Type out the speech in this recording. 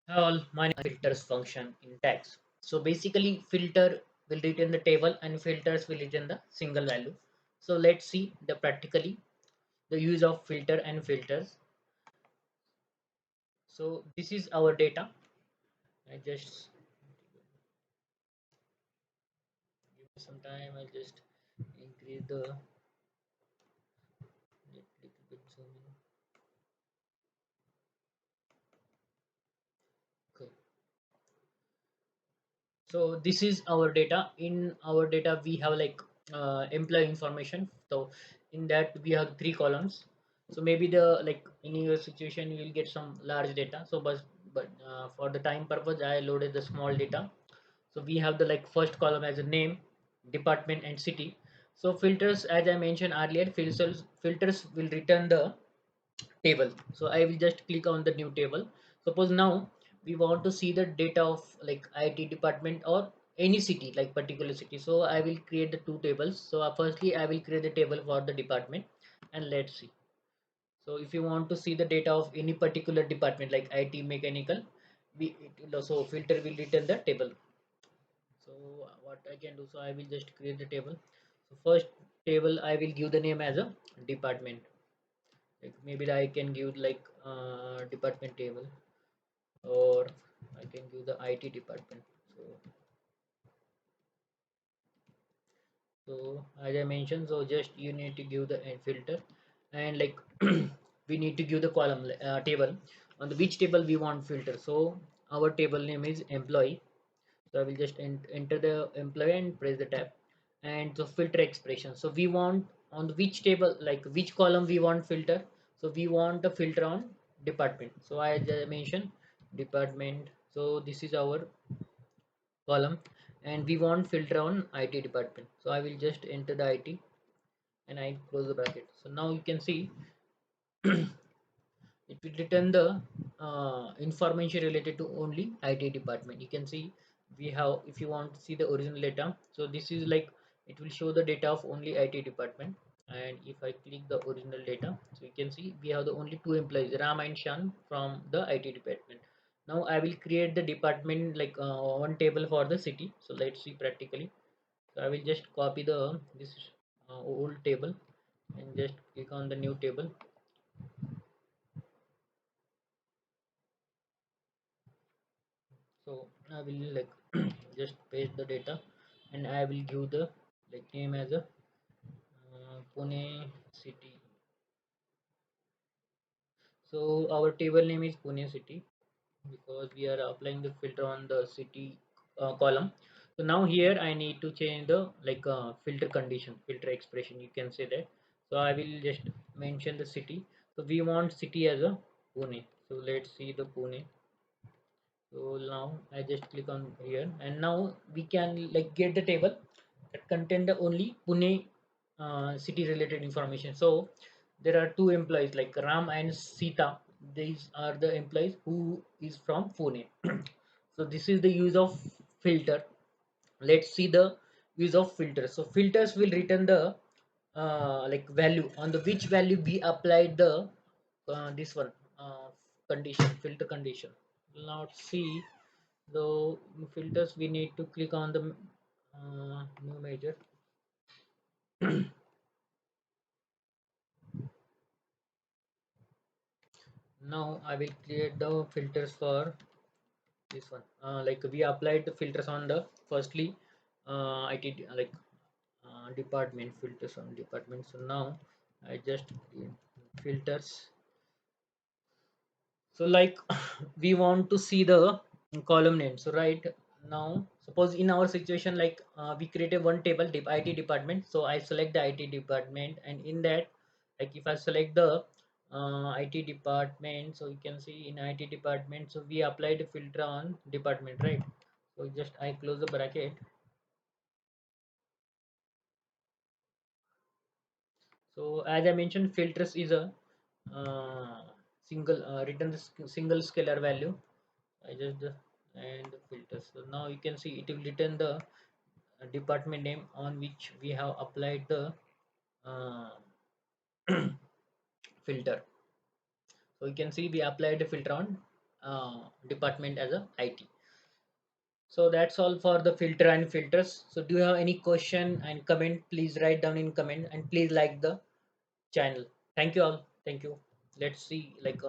All my filters function in DAX. So basically filter will return the table and filters will return the single value. So let's see the practically the use of filter and filters. So this is our data. I just give me some time. I'll just increase the little bit zoom in. Okay. So this is our data. In our data we have like employee information. So in that we have three columns. So maybe the like in your situation you will get some large data. So but for the time purpose I loaded the small data. So we have the like first column as a name, department and city. So filters, as I mentioned earlier, filters will return the table. So I will just click on the new table. Suppose now we want to see the data of like IT department or any city, like particular city. So I will create the two tables. So firstly I will create the table for the department, and let's see. So if you want to see the data of any particular department like IT mechanical, so filter will return the table. So what I can do, so I will just create the table. So first table I will give the name as a department. Like maybe I can give like department table, or I can give the IT department. So as I mentioned, so just you need to give the filter, and like we need to give the column table on the which table we want filter. So our table name is employee. So I will just enter the employee and press the tab, and so filter expression. So we want on which table, like which column we want filter. So we want a filter on department. So I just mentioned department. So this is our column, and we want filter on IT department. So I will just enter the IT and I close the bracket. So now you can see it will return the information related to only IT department. You can see we have, if you want to see the original data, so this is like it will show the data of only IT department. And if I click the original data, so you can see we have the only two employees, Ram and Shan, from the IT department. Now I will create the department like one table for the city. So let's see practically. So I will just copy the this old table and just click on the new table. So I will like just paste the data, and I will give the like name as a Pune city. So our table name is Pune city because we are applying the filter on the city column. So now here I need to change the like filter condition, filter expression, you can say that. So I will just mention the city. So we want city as a Pune. So let's see the Pune. So now I just click on here, and now we can like get the table that contain the only Pune city related information. So there are two employees like Ram and Sita. These are the employees who is from Pune. So this is the use of filter. Let's see the use of filters. So filters will return the like value on the which value we applied the this one condition, filter condition. Now see, so filters we need to click on the new major. Now I will create the filters for this one. Like we applied the filters on the firstly IT like department, filters on department. So now I just filters. So like we want to see the column name. So right now, suppose in our situation, like we created one table, IT department. So I select the IT department, and in that, like if I select the IT department, so you can see in IT department, so we applied a filter on department, right? So just I close the bracket. So as I mentioned, filters is a uh, single return the single scalar value. I just and the filters. So now you can see it will return the department name on which we have applied the uh, filter. So you can see we applied a filter on department as a IT. So that's all for the filter and filters. So do you have any question and comment? Please write down in comment and please like the channel. Thank you all. Thank you. Let's see like